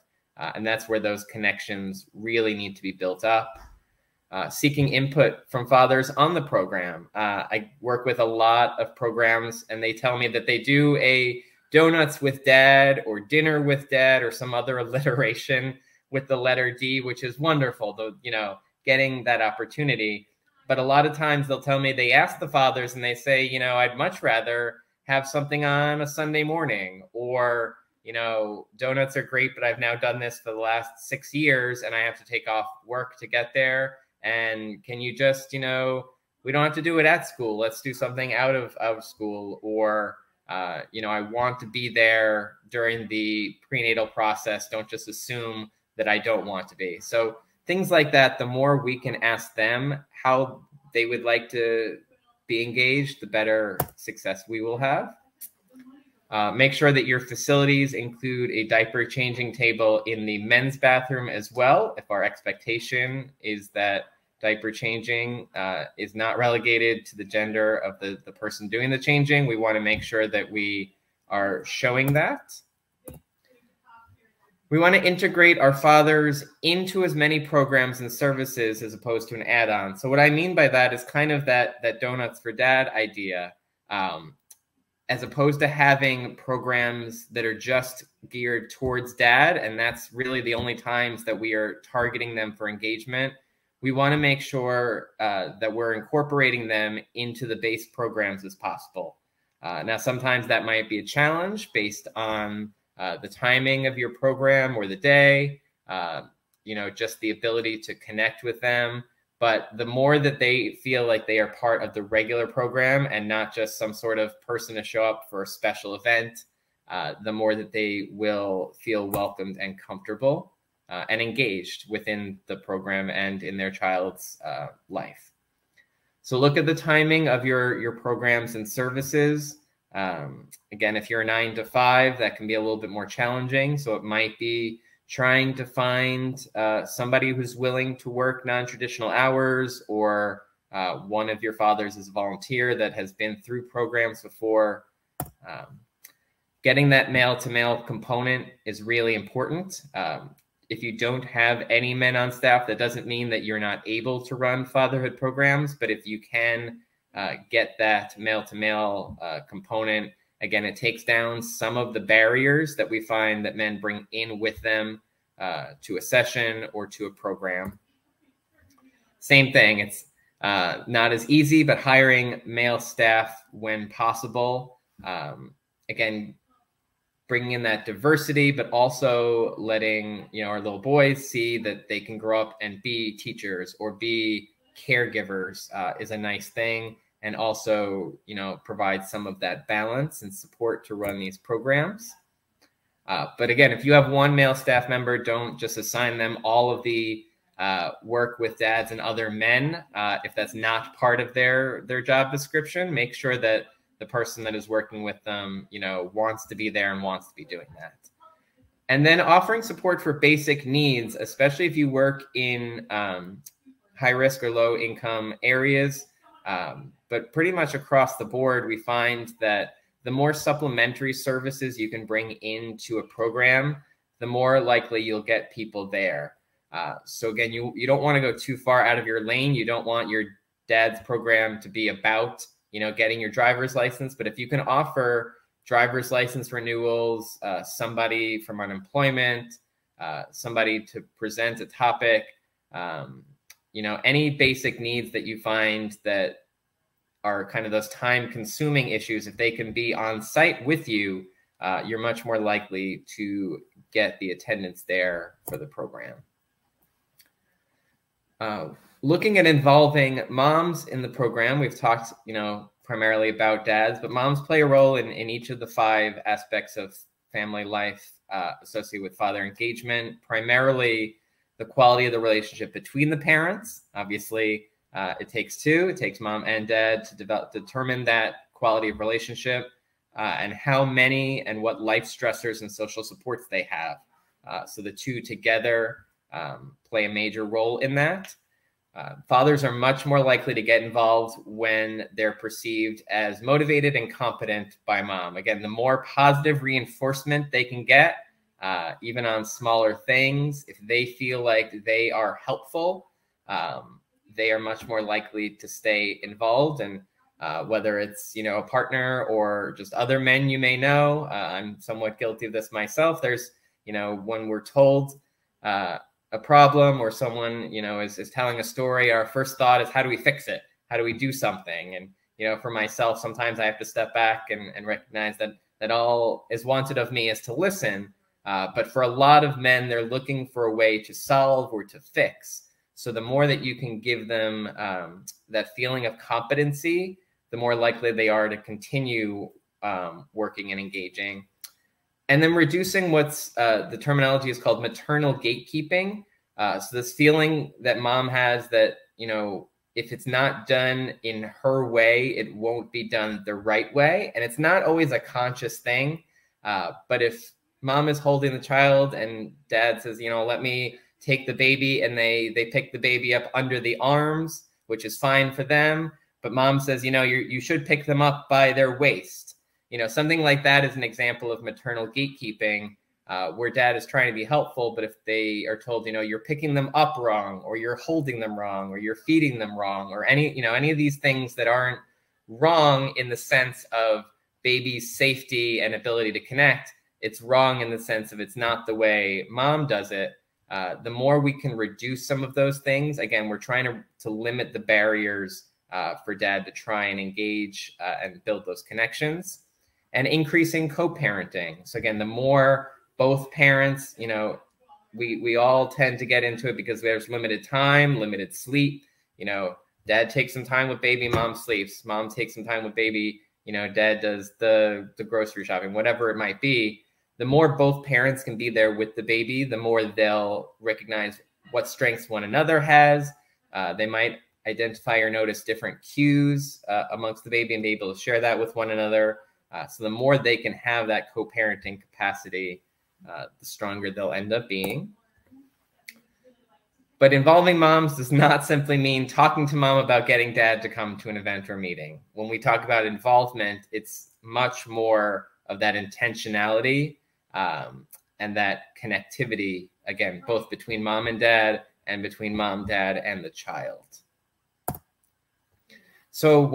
And that's where those connections really need to be built up. Seeking input from fathers on the program. I work with a lot of programs and they tell me that they do a donuts with dad or dinner with dad or some other alliteration with the letter D, which is wonderful, though, getting that opportunity. But a lot of times they'll tell me they ask the fathers and they say, I'd much rather have something on a Sunday morning, or, donuts are great, but I've now done this for the last 6 years and I have to take off work to get there. And can you just, we don't have to do it at school. Let's do something out of school. Or, I want to be there during the prenatal process. Don't just assume that I don't want to be. So things like that, the more we can ask them how they would like to be engaged, the better success we will have. Make sure that your facilities include a diaper changing table in the men's bathroom as well. If our expectation is that diaper changing is not relegated to the gender of the person doing the changing, we want to make sure that we are showing that. We want to integrate our fathers into as many programs and services as opposed to an add-on. So what I mean by that is kind of that donuts for dad idea. As opposed to having programs that are just geared towards dad, and that's really the only times that we are targeting them for engagement, we want to make sure that we're incorporating them into the base programs as possible. Now, sometimes that might be a challenge based on the timing of your program or the day, just the ability to connect with them. But the more that they feel like they are part of the regular program and not just some sort of person to show up for a special event, the more that they will feel welcomed and comfortable and engaged within the program and in their child's life. So look at the timing of your programs and services. Again, if you're a 9 to 5, that can be a little bit more challenging. So it might be trying to find somebody who's willing to work non-traditional hours, or one of your fathers is a volunteer that has been through programs before. Getting that male-to-male component is really important. If you don't have any men on staff, that doesn't mean that you're not able to run fatherhood programs, but if you can get that male-to-male component, again, it takes down some of the barriers that we find that men bring in with them to a session or to a program. Same thing, it's not as easy, but hiring male staff when possible. Again, bringing in that diversity, but also letting, you know, our little boys see that they can grow up and be teachers or be caregivers is a nice thing. And also, you know, provide some of that balance and support to run these programs. But again, if you have one male staff member, don't just assign them all of the work with dads and other men. If that's not part of their job description, make sure that the person that is working with them, you know, wants to be there and wants to be doing that. And then offering support for basic needs, especially if you work in high risk or low income areas. But pretty much across the board, we find that the more supplementary services you can bring into a program, the more likely you'll get people there. So again, you don't want to go too far out of your lane. You don't want your dad's program to be about, you know, getting your driver's license. But if you can offer driver's license renewals, somebody from unemployment, somebody to present a topic, you know, any basic needs that you find that are kind of those time-consuming issues, if they can be on site with you, you're much more likely to get the attendance there for the program. Looking at involving moms in the program, we've talked, you know, primarily about dads, but moms play a role in each of the 5 aspects of family life associated with father engagement, primarily the quality of the relationship between the parents. Obviously, it takes 2. It takes mom and dad to determine that quality of relationship and how many and what life stressors and social supports they have. So the 2 together play a major role in that. Fathers are much more likely to get involved when they're perceived as motivated and competent by mom. Again, the more positive reinforcement they can get, even on smaller things, if they feel like they are helpful, they are much more likely to stay involved. And whether it's, you know, a partner or just other men you may know, I'm somewhat guilty of this myself. There's, you know, when we're told a problem or someone, you know, is telling a story, our first thought is, how do we fix it? How do we do something? And, you know, for myself, sometimes I have to step back and recognize that all is wanted of me is to listen. But for a lot of men, they're looking for a way to solve or to fix. So the more that you can give them that feeling of competency, the more likely they are to continue working and engaging. And then reducing what's the terminology is called maternal gatekeeping. So this feeling that mom has that, you know, if it's not done in her way, it won't be done the right way. And it's not always a conscious thing. But if mom is holding the child and dad says, you know, let me take the baby, and they pick the baby up under the arms, which is fine for them. But mom says, you know, you should pick them up by their waist. You know, something like that is an example of maternal gatekeeping, where dad is trying to be helpful, but if they are told, you know, you're picking them up wrong, or you're holding them wrong, or you're feeding them wrong, or any of these things that aren't wrong in the sense of baby's safety and ability to connect, it's wrong in the sense of it's not the way mom does it. The more we can reduce some of those things, again, we're trying to limit the barriers for dad to try and engage and build those connections. And increasing co-parenting. So again, the more both parents, you know, we all tend to get into it because there's limited time, limited sleep. You know, dad takes some time with baby, mom sleeps. Mom takes some time with baby, you know, dad does the grocery shopping, whatever it might be. The more both parents can be there with the baby, the more they'll recognize what strengths one another has. They might identify or notice different cues amongst the baby and be able to share that with one another. So the more they can have that co-parenting capacity, the stronger they'll end up being. But involving moms does not simply mean talking to mom about getting dad to come to an event or meeting. When we talk about involvement, it's much more of that intentionality and that connectivity, again, both between mom and dad and between mom, dad, and the child. So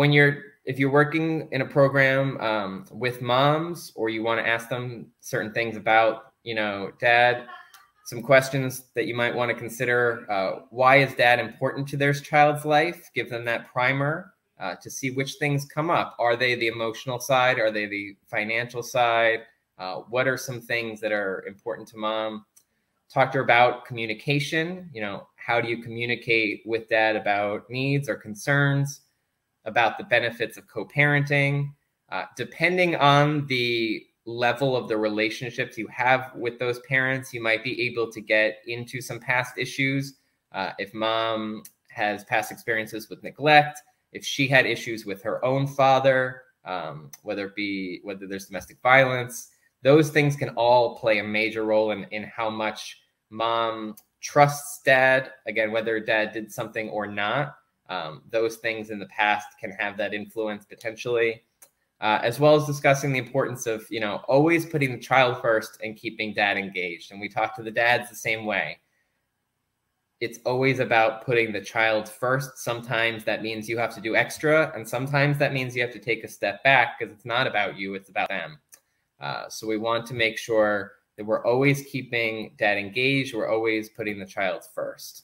if you're working in a program with moms, or you want to ask them certain things about, you know, dad, some questions that you might want to consider. Why is dad important to their child's life? Give them that primer to see which things come up. Are they the emotional side? Are they the financial side? What are some things that are important to mom? Talk to her about communication. How do you communicate with dad about needs or concerns, about the benefits of co-parenting? Depending on the level of the relationships you have with those parents, you might be able to get into some past issues. If mom has past experiences with neglect, if she had issues with her own father, whether there's domestic violence, those things can all play a major role in how much mom trusts dad. Again, whether dad did something or not, those things in the past can have that influence potentially. As well as discussing the importance of, always putting the child first and keeping dad engaged. And we talk to the dads the same way. It's always about putting the child first. Sometimes that means you have to do extra, and sometimes that means you have to take a step back because it's not about you, it's about them. So we want to make sure that we're always keeping dad engaged. We're always putting the child first.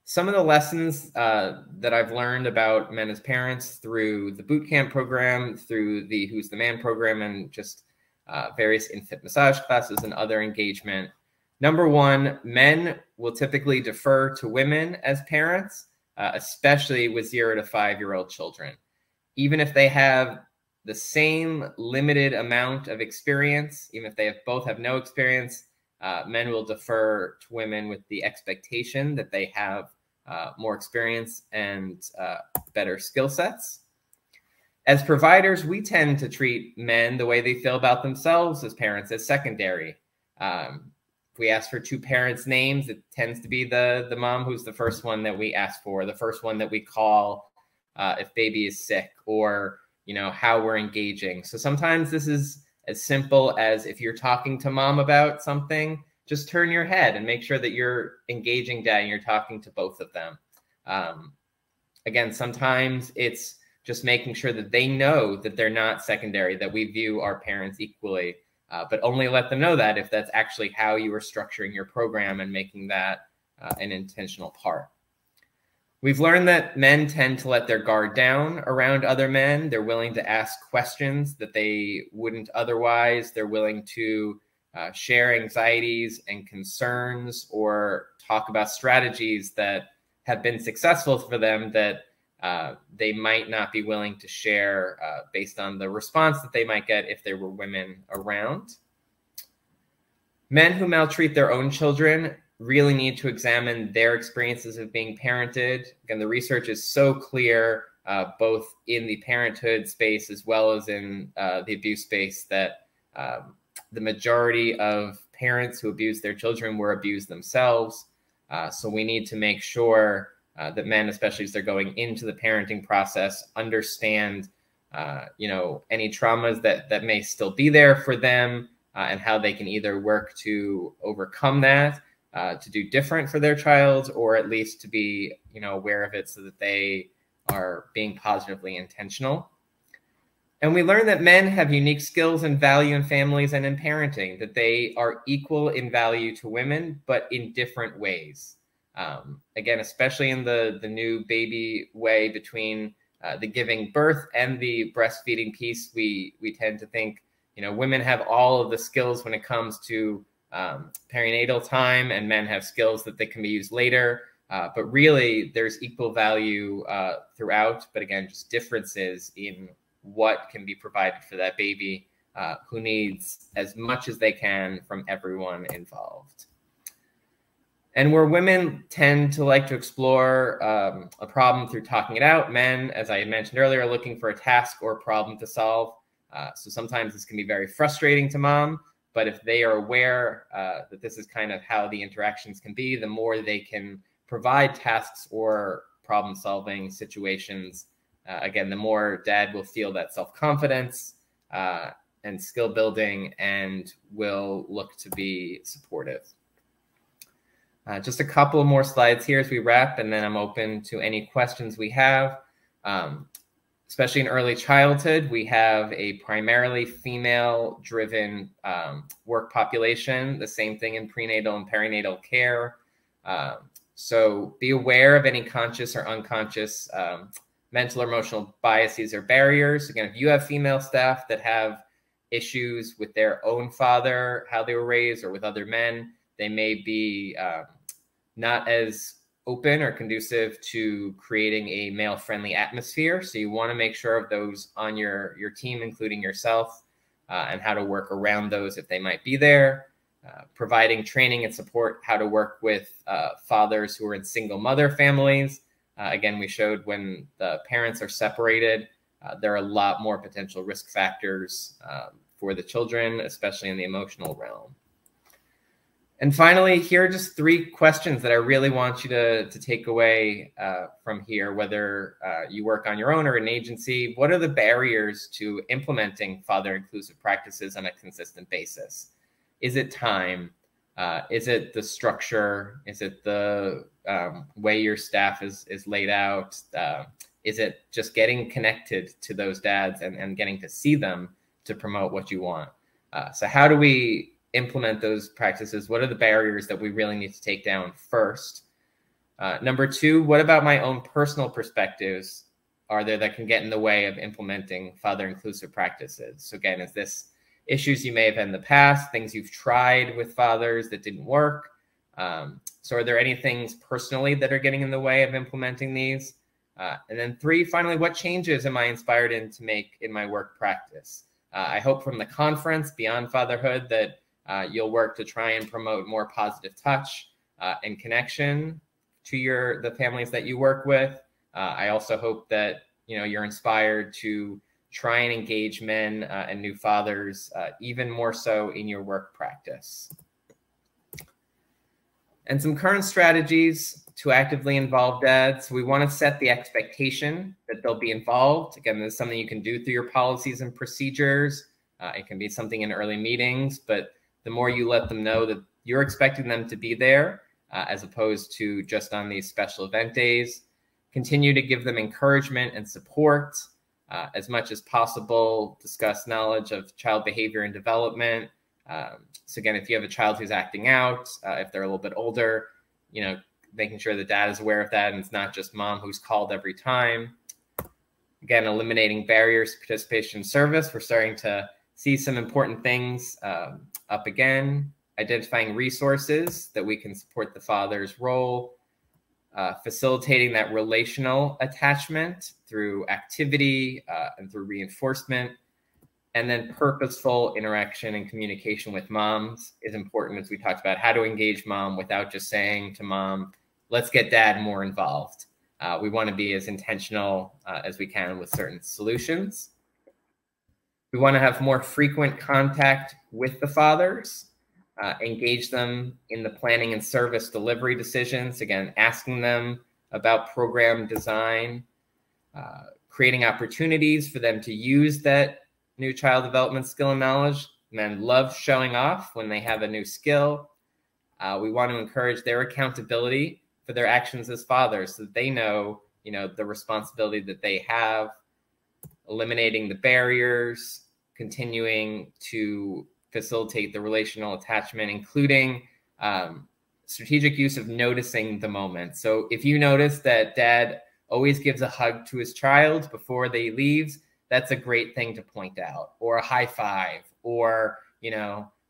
Some of the lessons that I've learned about men as parents through the boot camp program, through the Who's the Man program, and just various infant massage classes and other engagement. Number one, men will typically defer to women as parents, especially with 0 to 5-year-old children. Even if they have the same limited amount of experience, even if they both have no experience, men will defer to women with the expectation that they have more experience and better skill sets. As providers, we tend to treat men the way they feel about themselves as parents, as secondary. If we ask for 2 parents' names, it tends to be the mom who's the first one that we ask for, the first one that we call if baby is sick, or how we're engaging. So sometimes this is as simple as, if you're talking to mom about something, just turn your head and make sure that you're engaging dad and you're talking to both of them. Again, sometimes it's just making sure that they know that they're not secondary, that we view our parents equally, but only let them know that if that's actually how you are structuring your program and making that an intentional part. We've learned that men tend to let their guard down around other men. They're willing to ask questions that they wouldn't otherwise. They're willing to share anxieties and concerns, or talk about strategies that have been successful for them that they might not be willing to share based on the response that they might get if there were women around. Men who maltreat their own children really need to examine their experiences of being parented. Again, the research is so clear, both in the parenthood space as well as in the abuse space, that the majority of parents who abuse their children were abused themselves. So we need to make sure that men, especially as they're going into the parenting process, understand, any traumas that may still be there for them, and how they can either work to overcome that, to do different for their child, or at least to be, aware of it so that they are being positively intentional. And we learn that men have unique skills and value in families and in parenting, that they are equal in value to women, but in different ways. Again, especially in the new baby way, between the giving birth and the breastfeeding piece, we tend to think, women have all of the skills when it comes to perinatal time, and men have skills that they can be used later. But really, there's equal value throughout, but again, just differences in what can be provided for that baby, who needs as much as they can from everyone involved. And where women tend to like to explore a problem through talking it out, men, as I had mentioned earlier, are looking for a task or a problem to solve. So sometimes this can be very frustrating to mom, but if they are aware that this is kind of how the interactions can be, the more they can provide tasks or problem-solving situations, again, the more dad will feel that self-confidence and skill building, and will look to be supportive. Just a couple more slides here as we wrap, and then I'm open to any questions we have. Especially in early childhood, we have a primarily female-driven work population, the same thing in prenatal and perinatal care. So be aware of any conscious or unconscious mental or emotional biases or barriers. Again, if you have female staff that have issues with their own father, how they were raised, or with other men. They may be not as open or conducive to creating a male-friendly atmosphere. So you want to make sure of those on your team, including yourself, and how to work around those if they might be there. Providing training and support how to work with fathers who are in single mother families. Again, we showed when the parents are separated, there are a lot more potential risk factors for the children, especially in the emotional realm. And finally, here are just 3 questions that I really want you to take away from here, whether you work on your own or an agency. What are the barriers to implementing father-inclusive practices on a consistent basis? Is it time? Is it the structure? Is it the way your staff is laid out? Is it just getting connected to those dads and getting to see them to promote what you want? So how do we implement those practices? What are the barriers that we really need to take down first? Number 2, what about my own personal perspectives are there that can get in the way of implementing father-inclusive practices? So again, is this issues you may have had in the past, things you've tried with fathers that didn't work? So are there any things personally that are getting in the way of implementing these? And then 3, finally, what changes am I inspired to make in my work practice? I hope from the conference Beyond Fatherhood that you'll work to try and promote more positive touch and connection to the families that you work with. I also hope that you're inspired to try and engage men and new fathers even more so in your work practice. And some current strategies to actively involve dads. We want to set the expectation that they'll be involved. Again, this is something you can do through your policies and procedures. It can be something in early meetings, but the more you let them know that you're expecting them to be there, as opposed to just on these special event days, continue to give them encouragement and support as much as possible. Discuss knowledge of child behavior and development. So again, if you have a child who's acting out, if they're a little bit older, making sure the dad is aware of that and it's not just mom who's called every time. Again, eliminating barriers to participation in service. We're starting to see some important things up again. Identifying resources that we can support the father's role. Facilitating that relational attachment through activity and through reinforcement. And then purposeful interaction and communication with moms is important, as we talked about, how to engage mom without just saying to mom, let's get dad more involved. We want to be as intentional as we can with certain solutions. We want to have more frequent contact with the fathers, engage them in the planning and service delivery decisions. Again, asking them about program design, creating opportunities for them to use that new child development skill and knowledge. Men love showing off when they have a new skill. We want to encourage their accountability for their actions as fathers so that they know, the responsibility that they have, eliminating the barriers, continuing to facilitate the relational attachment, including strategic use of noticing the moment. So if you notice that dad always gives a hug to his child before they leaves, that's a great thing to point out, or a high five, or,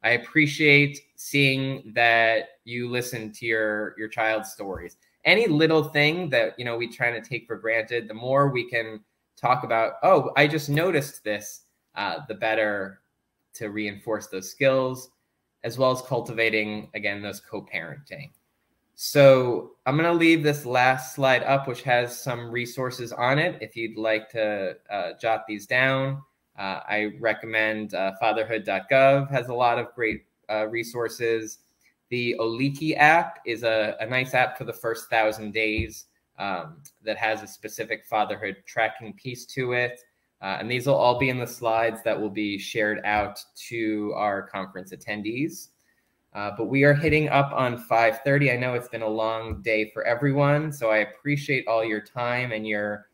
I appreciate seeing that you listen to your child's stories. Any little thing that, we try to take for granted, the more we can talk about, oh, I just noticed this, the better to reinforce those skills, as well as cultivating, again, those co-parenting. So I'm going to leave this last slide up, which has some resources on it. If you'd like to jot these down, I recommend fatherhood.gov has a lot of great resources. The Oliki app is a nice app for the first 1,000 days that has a specific fatherhood tracking piece to it. And these will all be in the slides that will be shared out to our conference attendees. But we are hitting up on 5:30. I know it's been a long day for everyone, so I appreciate all your time and your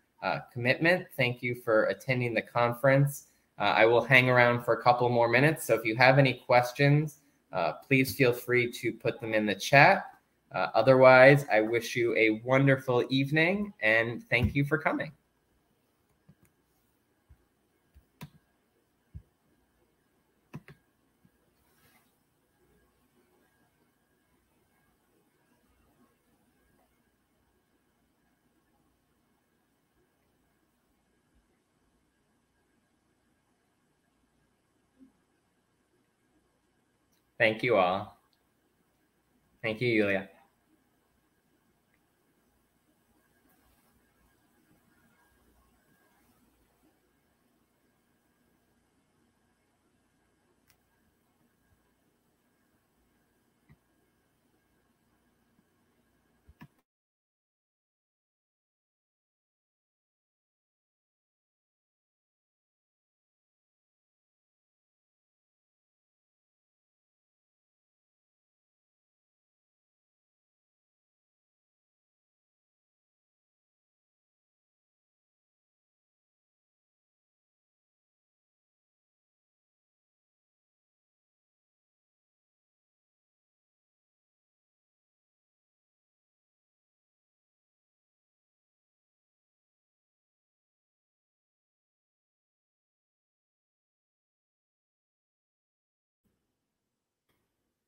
commitment. Thank you for attending the conference. I will hang around for a couple more minutes, so if you have any questions, please feel free to put them in the chat. Otherwise, I wish you a wonderful evening, and thank you for coming. Thank you all. Thank you, Yulia.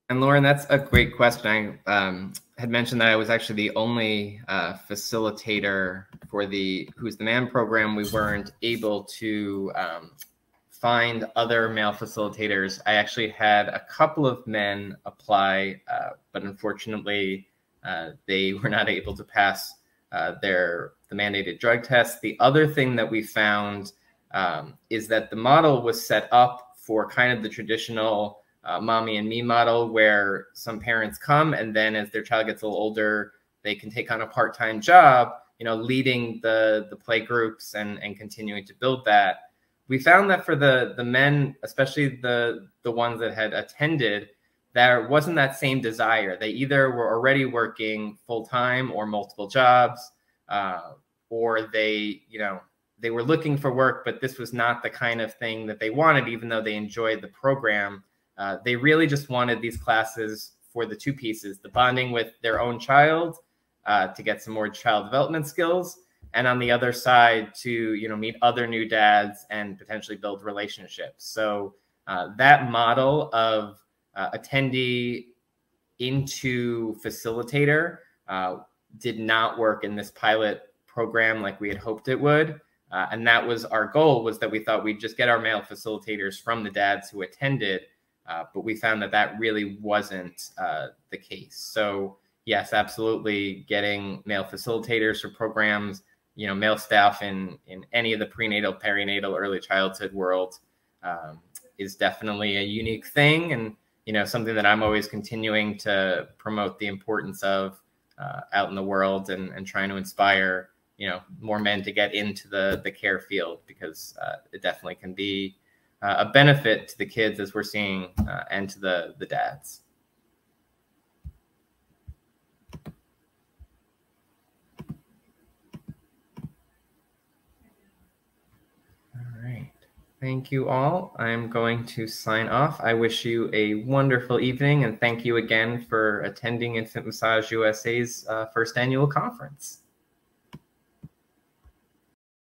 And Lauren, that's a great question. I had mentioned that I was actually the only facilitator for the Who's the Man program. We weren't able to find other male facilitators. I actually had a couple of men apply, but unfortunately, they were not able to pass the mandated drug test. The other thing that we found is that the model was set up for kind of the traditional mommy and me model, where some parents come and then as their child gets a little older, they can take on a part-time job, you know, leading the play groups and continuing to build that. We found that for the men, especially the ones that had attended, there wasn't that same desire. They either were already working full-time or multiple jobs, or they, you know, they were looking for work, but this was not the kind of thing that they wanted, even though they enjoyed the program. They really just wanted these classes for the two pieces: the bonding with their own child to get some more child development skills, and on the other side to, you know, meet other new dads and potentially build relationships. So that model of attendee into facilitator did not work in this pilot program like we had hoped it would. And that was our goal, was that we thought we'd just get our male facilitators from the dads who attended. But we found that that really wasn't the case. So yes, absolutely, getting male facilitators for programs, you know, male staff in any of the prenatal, perinatal, early childhood world is definitely a unique thing, and, you know, something that I'm always continuing to promote the importance of out in the world, and trying to inspire, you know, more men to get into the care field, because it definitely can be a benefit to the kids, as we're seeing, and to the dads. All right. Thank you all. I'm going to sign off. I wish you a wonderful evening, and thank you again for attending Infant Massage USA's first annual conference.